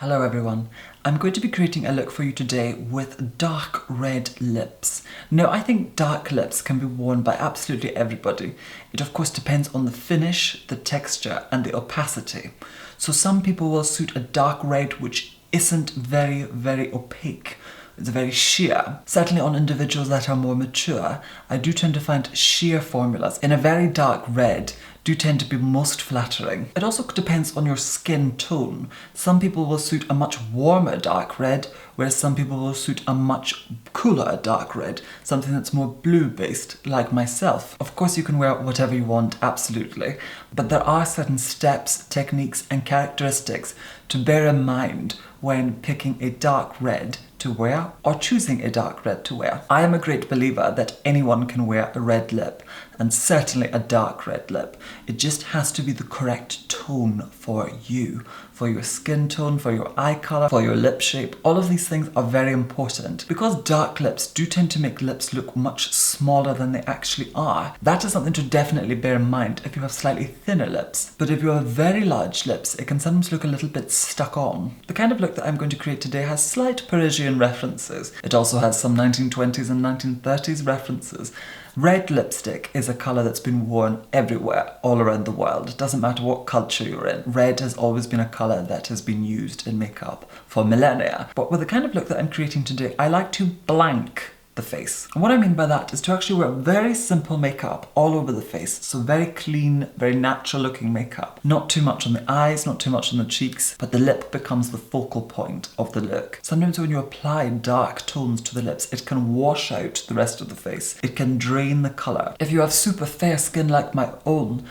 Hello everyone, I'm going to be creating a look for you today with dark red lips. Now I think dark lips can be worn by absolutely everybody. It of course depends on the finish, the texture and the opacity. So some people will suit a dark red which isn't very opaque. It's very sheer. Certainly on individuals that are more mature, I do tend to find sheer formulas in a very dark red do tend to be most flattering. It also depends on your skin tone. Some people will suit a much warmer dark red, whereas some people will suit a much cooler dark red, something that's more blue based, like myself. Of course you can wear whatever you want, absolutely, but there are certain steps, techniques and characteristics to bear in mind when picking a dark red to wear or choosing a dark red to wear. I am a great believer that anyone can wear a red lip, and certainly a dark red lip. It just has to be the correct tone for you, for your skin tone, for your eye color, for your lip shape. All of these things are very important because dark lips do tend to make lips look much smaller than they actually are. That is something to definitely bear in mind if you have slightly thinner lips. But if you have very large lips, it can sometimes look a little bit stuck on. The kind of look that I'm going to create today has slight Parisian references. It also has some 1920s and 1930s references. Red lipstick is a colour that's been worn everywhere, all around the world. It doesn't matter what culture you're in. Red has always been a colour that has been used in makeup for millennia. But with the kind of look that I'm creating today, I like to blank the face. And what I mean by that is to actually wear very simple makeup all over the face. So very clean, very natural looking makeup. Not too much on the eyes, not too much on the cheeks, but the lip becomes the focal point of the look. Sometimes when you apply dark tones to the lips, it can wash out the rest of the face. It can drain the colour. If you have super fair skin like my own,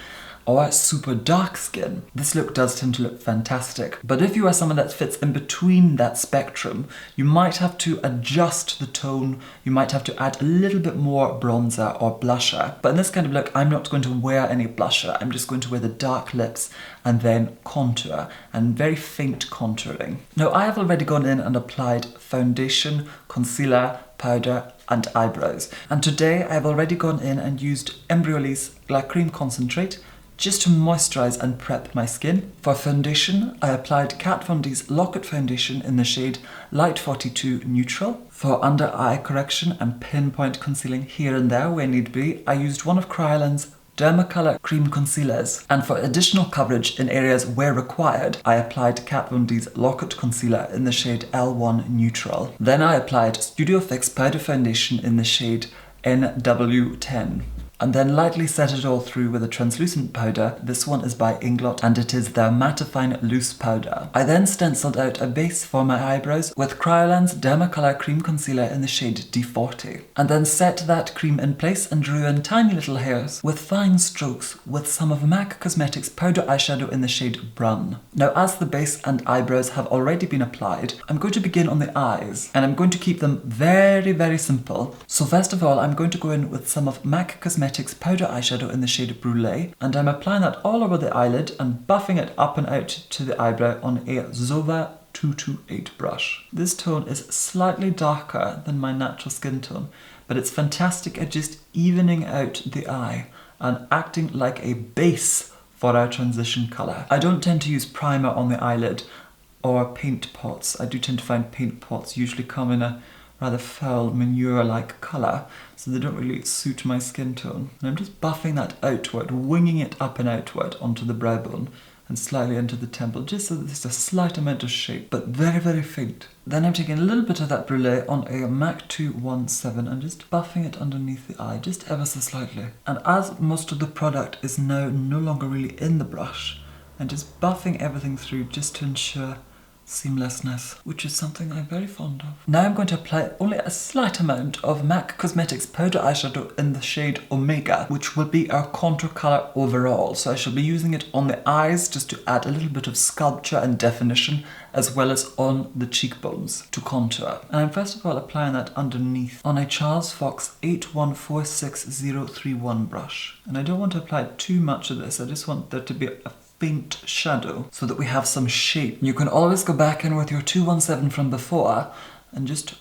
or super dark skin, this look does tend to look fantastic. But if you are someone that fits in between that spectrum, you might have to adjust the tone, you might have to add a little bit more bronzer or blusher. But in this kind of look, I'm not going to wear any blusher, I'm just going to wear the dark lips and then contour, and very faint contouring. Now I have already gone in and applied foundation, concealer, powder and eyebrows. And today I've already gone in and used Embryolisse Black Cream Concentrate just to moisturize and prep my skin. For foundation, I applied Kat Von D's Lock-It Foundation in the shade Light 42 Neutral. For under eye correction and pinpoint concealing here and there where need be, I used one of Kryolan's Dermacolor Cream Concealers. And for additional coverage in areas where required, I applied Kat Von D's Lock-It Concealer in the shade L1 Neutral. Then I applied Studio Fix Powder Foundation in the shade NW10. And then lightly set it all through with a translucent powder. This one is by Inglot and it is their Mattifying Loose Powder. I then stenciled out a base for my eyebrows with Kryolan's Dermacolor Cream Concealer in the shade D40. And then set that cream in place and drew in tiny little hairs with fine strokes with some of MAC Cosmetics powder eyeshadow in the shade Brun. Now as the base and eyebrows have already been applied, I'm going to begin on the eyes and I'm going to keep them very simple. So first of all, I'm going to go in with some of MAC Cosmetics powder eyeshadow in the shade Brûlée, and I'm applying that all over the eyelid and buffing it up and out to the eyebrow on a Zova 228 brush. This tone is slightly darker than my natural skin tone, but it's fantastic at just evening out the eye and acting like a base for our transition colour. I don't tend to use primer on the eyelid or paint pots. I do tend to find paint pots usually come in a rather foul manure-like colour, so they don't really suit my skin tone. And I'm just buffing that outward, winging it up and outward onto the brow bone and slightly into the temple, just so that there's a slight amount of shape, but very faint. Then I'm taking a little bit of that Brûlée on a MAC 217 and just buffing it underneath the eye, just ever so slightly. And as most of the product is now no longer really in the brush, I'm just buffing everything through just to ensure seamlessness, which is something I'm very fond of. Now I'm going to apply only a slight amount of MAC Cosmetics powder eyeshadow in the shade Omega, which will be our contour colour overall. So I shall be using it on the eyes just to add a little bit of sculpture and definition, as well as on the cheekbones to contour. And I'm first of all applying that underneath on a Charles Fox 8146031 brush. And I don't want to apply too much of this, I just want there to be a faint shadow so that we have some shape. You can always go back in with your 217 from before and just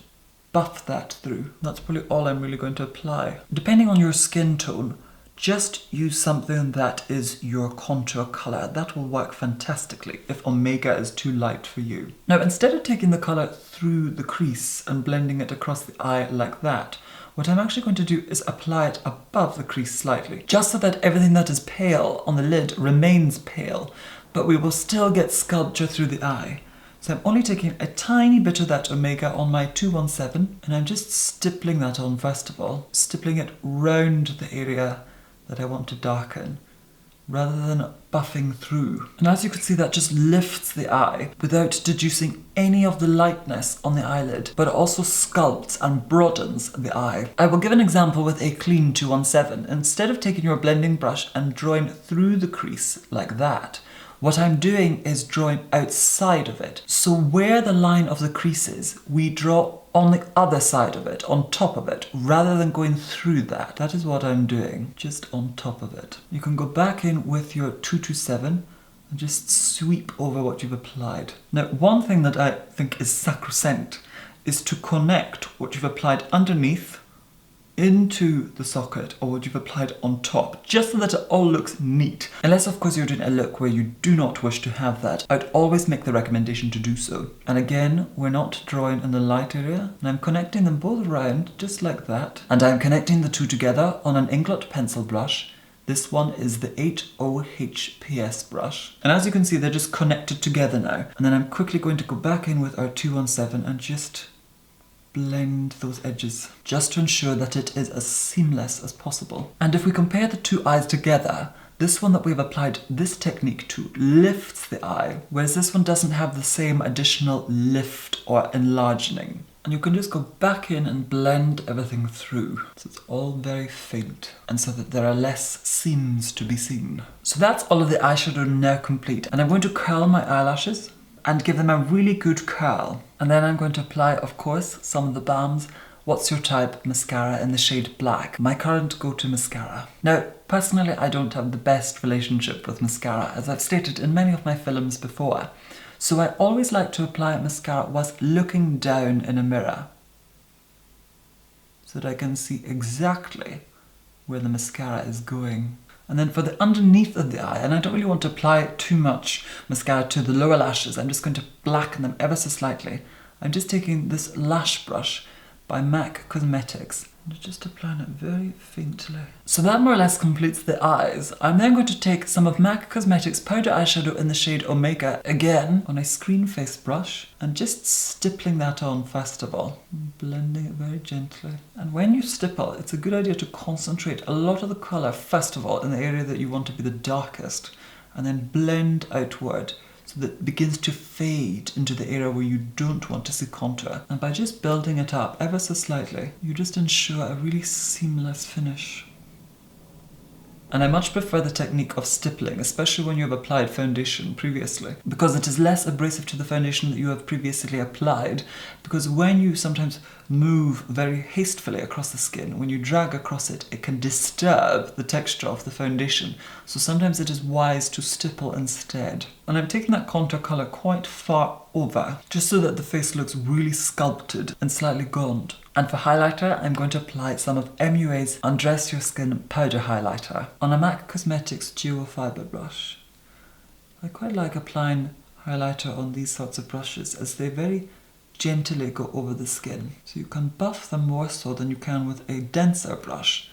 buff that through. That's probably all I'm really going to apply. Depending on your skin tone, just use something that is your contour colour. That will work fantastically if Omega is too light for you. Now, instead of taking the colour through the crease and blending it across the eye like that, what I'm actually going to do is apply it above the crease slightly, just so that everything that is pale on the lid remains pale, but we will still get sculpture through the eye. So I'm only taking a tiny bit of that Omega on my 217, and I'm just stippling that on first of all, stippling it round the area that I want to darken, rather than buffing through. And as you can see, that just lifts the eye without deducing any of the lightness on the eyelid, but it also sculpts and broadens the eye. I will give an example with a clean 217. Instead of taking your blending brush and drawing through the crease like that, what I'm doing is drawing outside of it. So where the line of the crease is, we draw on the other side of it, on top of it, rather than going through that. That is what I'm doing, just on top of it. You can go back in with your 227 and just sweep over what you've applied. Now, one thing that I think is sacrosanct is to connect what you've applied underneath into the socket, or what you've applied on top, just so that it all looks neat. Unless of course you're doing a look where you do not wish to have that, I'd always make the recommendation to do so. And again, we're not drawing in the light area, and I'm connecting them both around just like that. And I'm connecting the two together on an Inglot pencil brush. This one is the 80HPS brush. And as you can see, they're just connected together now. And then I'm quickly going to go back in with our 217 and just blend those edges, just to ensure that it is as seamless as possible. And if we compare the two eyes together, this one that we've applied this technique to lifts the eye, whereas this one doesn't have the same additional lift or enlarging. And you can just go back in and blend everything through, so it's all very faint, and so that there are less seams to be seen. So that's all of the eyeshadow now complete, and I'm going to curl my eyelashes and give them a really good curl. And then I'm going to apply, of course, some of the Balm's What's Your Type mascara in the shade Black, my current go-to mascara. Now, personally, I don't have the best relationship with mascara, as I've stated in many of my films before. So I always like to apply mascara whilst looking down in a mirror, so that I can see exactly where the mascara is going. And then for the underneath of the eye, and I don't really want to apply too much mascara to the lower lashes, I'm just going to blacken them ever so slightly. I'm just taking this lash brush by MAC Cosmetics and just applying it very faintly. So that more or less completes the eyes. I'm then going to take some of MAC Cosmetics powder eyeshadow in the shade Omega, again on a screen face brush, and just stippling that on first of all, blending it very gently. And when you stipple, it's a good idea to concentrate a lot of the colour first of all in the area that you want to be the darkest, and then blend outward, so that it begins to fade into the area where you don't want to see contour. And by just building it up ever so slightly, you just ensure a really seamless finish. And I much prefer the technique of stippling, especially when you have applied foundation previously, because it is less abrasive to the foundation that you have previously applied, because when you sometimes move very hastily across the skin, when you drag across it, it can disturb the texture of the foundation. So sometimes it is wise to stipple instead. And I'm taking that contour colour quite far over, just so that the face looks really sculpted and slightly gaunt. And for highlighter, I'm going to apply some of MUA's Undress Your Skin Powder Highlighter on a MAC Cosmetics Duo Fibre brush. I quite like applying highlighter on these sorts of brushes, as they very gently go over the skin. So you can buff them more so than you can with a denser brush,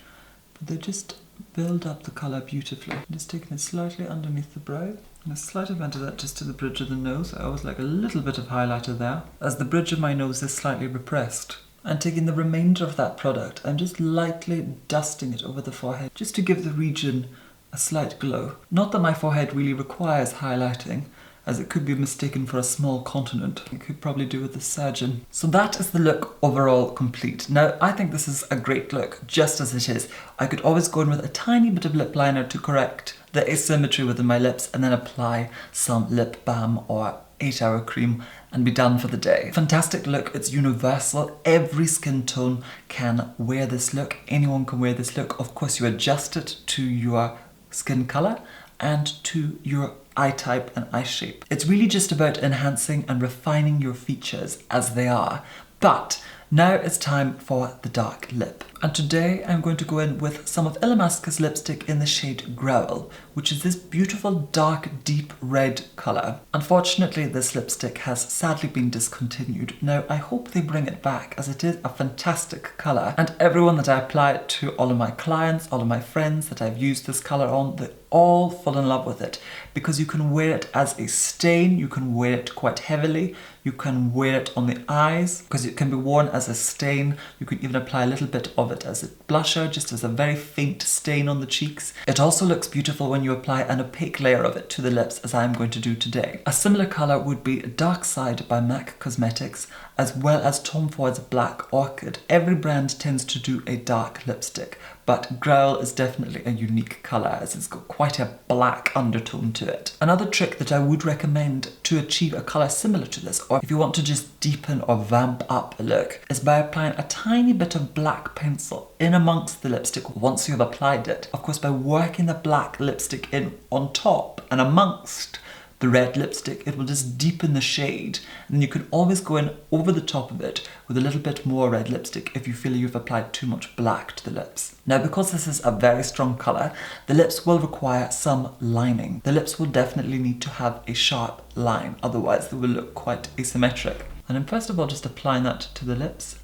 but they just build up the colour beautifully. I'm just taking it slightly underneath the brow, and a slight amount of that just to the bridge of the nose. I always like a little bit of highlighter there, as the bridge of my nose is slightly repressed. And taking the remainder of that product, I'm just lightly dusting it over the forehead, just to give the region a slight glow. Not that my forehead really requires highlighting, as it could be mistaken for a small continent. You could probably do with a surgeon. So that is the look overall complete. Now, I think this is a great look, just as it is. I could always go in with a tiny bit of lip liner to correct the asymmetry within my lips, and then apply some lip balm or 8-hour cream and be done for the day. Fantastic look, it's universal. Every skin tone can wear this look. Anyone can wear this look. Of course, you adjust it to your skin color and to your eye type and eye shape. It's really just about enhancing and refining your features as they are. But Now it's time for the dark lip. And today I'm going to go in with some of Illamasqua's lipstick in the shade Growl, which is this beautiful dark deep red colour. Unfortunately, this lipstick has sadly been discontinued. Now I hope they bring it back, as it is a fantastic colour, and everyone that I apply it to, all of my clients, all of my friends that I've used this colour on, they all fall in love with it, because you can wear it as a stain, you can wear it quite heavily, you can wear it on the eyes because it can be worn as a stain. You can even apply a little bit of it as a blusher, just as a very faint stain on the cheeks. It also looks beautiful when you apply an opaque layer of it to the lips, as I am going to do today. A similar colour would be Dark Side by MAC Cosmetics, as well as Tom Ford's Black Orchid. Every brand tends to do a dark lipstick, but Growl is definitely a unique colour, as it's got quite a black undertone to it. Another trick that I would recommend to achieve a colour similar to this, or if you want to just deepen or vamp up a look, is by applying a tiny bit of black pencil in amongst the lipstick once you've applied it. Of course, by working the black lipstick in on top and amongst the red lipstick, it will just deepen the shade, and you can always go in over the top of it with a little bit more red lipstick if you feel you've applied too much black to the lips. Now, because this is a very strong colour, the lips will require some lining. The lips will definitely need to have a sharp line, otherwise they will look quite asymmetric. And I'm first of all just applying that to the lips.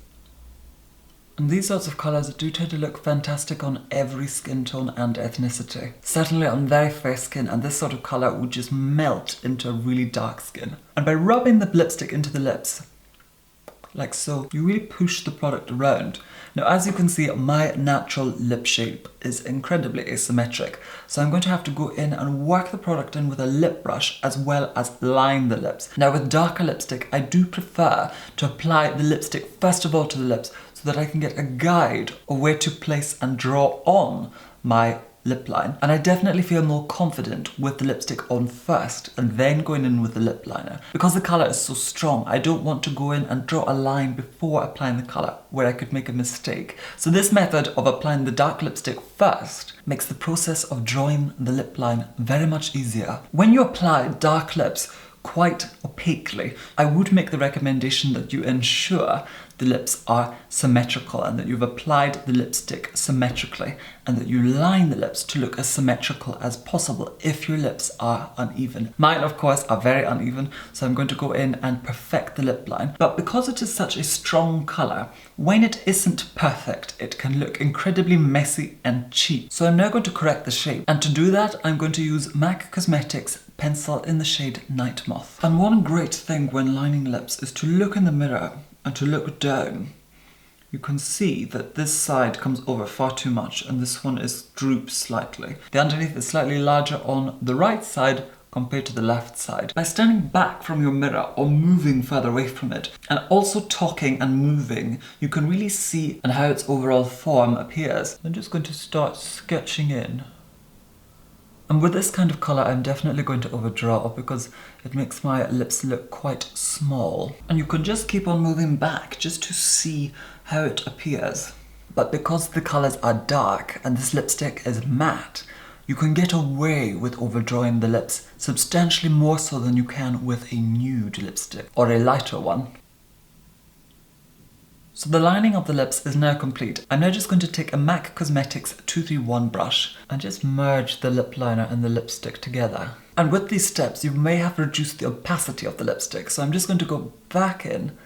And these sorts of colours do tend to look fantastic on every skin tone and ethnicity. Certainly on very fair skin, and this sort of colour would just melt into a really dark skin. And by rubbing the lipstick into the lips, like so, you really push the product around. Now, as you can see, my natural lip shape is incredibly asymmetric, so I'm going to have to go in and work the product in with a lip brush as well as line the lips. Now, with darker lipstick, I do prefer to apply the lipstick first of all to the lips, so that I can get a guide of where to place and draw on my lip line. And I definitely feel more confident with the lipstick on first and then going in with the lip liner. Because the colour is so strong, I don't want to go in and draw a line before applying the colour, where I could make a mistake. So this method of applying the dark lipstick first makes the process of drawing the lip line very much easier. When you apply dark lips quite opaquely, I would make the recommendation that you ensure the lips are symmetrical and that you've applied the lipstick symmetrically, and that you line the lips to look as symmetrical as possible if your lips are uneven. Mine, of course, are very uneven, so I'm going to go in and perfect the lip line. But because it is such a strong colour, when it isn't perfect, it can look incredibly messy and cheap. So I'm now going to correct the shape, and to do that, I'm going to use MAC Cosmetics pencil in the shade Night Moth. And one great thing when lining lips is to look in the mirror and to look down. You can see that this side comes over far too much and this one is drooped slightly. The underneath is slightly larger on the right side compared to the left side. By standing back from your mirror or moving further away from it, and also talking and moving, you can really see and how its overall form appears. I'm just going to start sketching in. And with this kind of colour, I'm definitely going to overdraw because it makes my lips look quite small. And you can just keep on moving back just to see how it appears. But because the colours are dark and this lipstick is matte, you can get away with overdrawing the lips substantially more so than you can with a nude lipstick or a lighter one. So the lining of the lips is now complete. I'm now just going to take a MAC Cosmetics 231 brush and just merge the lip liner and the lipstick together. And with these steps, you may have reduced the opacity of the lipstick, so I'm just going to go back in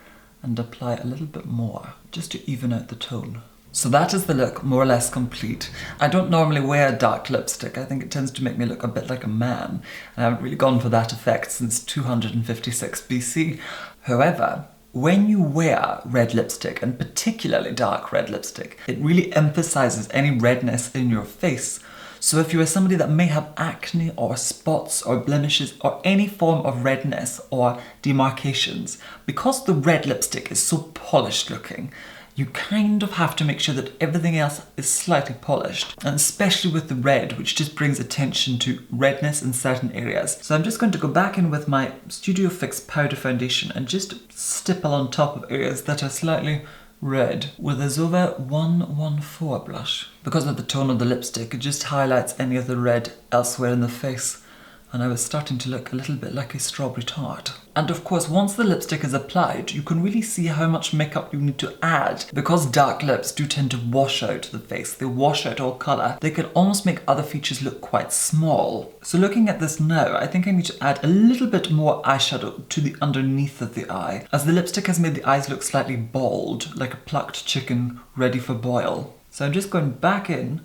and apply a little bit more, just to even out the tone. So that is the look more or less complete. I don't normally wear dark lipstick. I think it tends to make me look a bit like a man. I haven't really gone for that effect since 256 BC. However, when you wear red lipstick, and particularly dark red lipstick, it really emphasizes any redness in your face. So if you are somebody that may have acne or spots or blemishes or any form of redness or demarcations, because the red lipstick is so polished looking, you kind of have to make sure that everything else is slightly polished, and especially with the red, which just brings attention to redness in certain areas. So I'm just going to go back in with my Studio Fix powder foundation and just stipple on top of areas that are slightly red with a Zova 114 blush. Because of the tone of the lipstick, it just highlights any of the red elsewhere in the face, and I was starting to look a little bit like a strawberry tart. And of course, once the lipstick is applied, you can really see how much makeup you need to add. Because dark lips do tend to wash out the face, they wash out all colour, they can almost make other features look quite small. So looking at this now, I think I need to add a little bit more eyeshadow to the underneath of the eye, as the lipstick has made the eyes look slightly bald, like a plucked chicken ready for boil. So I'm just going back in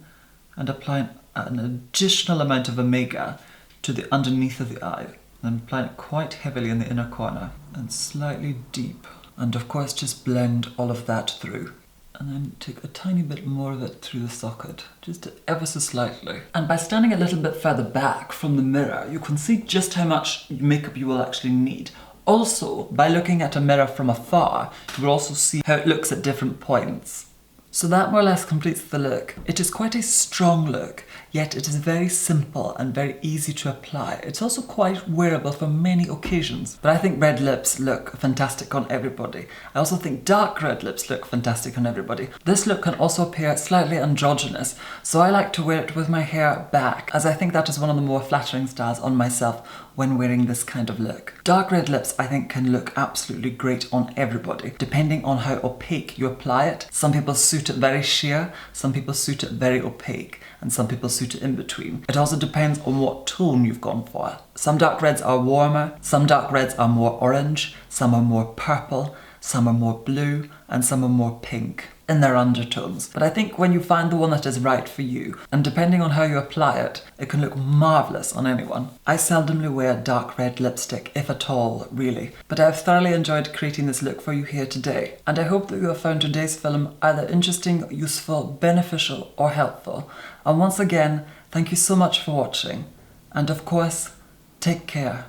and applying an additional amount of Omega to the underneath of the eye. And applying it quite heavily in the inner corner and slightly deep. And of course just blend all of that through. And then take a tiny bit more of it through the socket, just ever so slightly. And by standing a little bit further back from the mirror, you can see just how much makeup you will actually need. Also, by looking at a mirror from afar, you will also see how it looks at different points. So that more or less completes the look. It is quite a strong look, yet it is very simple and very easy to apply. It's also quite wearable for many occasions. But I think red lips look fantastic on everybody. I also think dark red lips look fantastic on everybody. This look can also appear slightly androgynous, so I like to wear it with my hair back, as I think that is one of the more flattering styles on myself when wearing this kind of look. Dark red lips I think can look absolutely great on everybody, depending on how opaque you apply it. Some people suit it very sheer, some people suit it very opaque, and some people suit it in between. It also depends on what tone you've gone for. Some dark reds are warmer, some dark reds are more orange, some are more purple, some are more blue, and some are more pink in their undertones. But I think when you find the one that is right for you, and depending on how you apply it, it can look marvellous on anyone. I seldomly wear dark red lipstick, if at all, really. But I've thoroughly enjoyed creating this look for you here today. And I hope that you have found today's film either interesting, useful, beneficial, or helpful. And once again, thank you so much for watching. And of course, take care.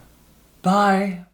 Bye!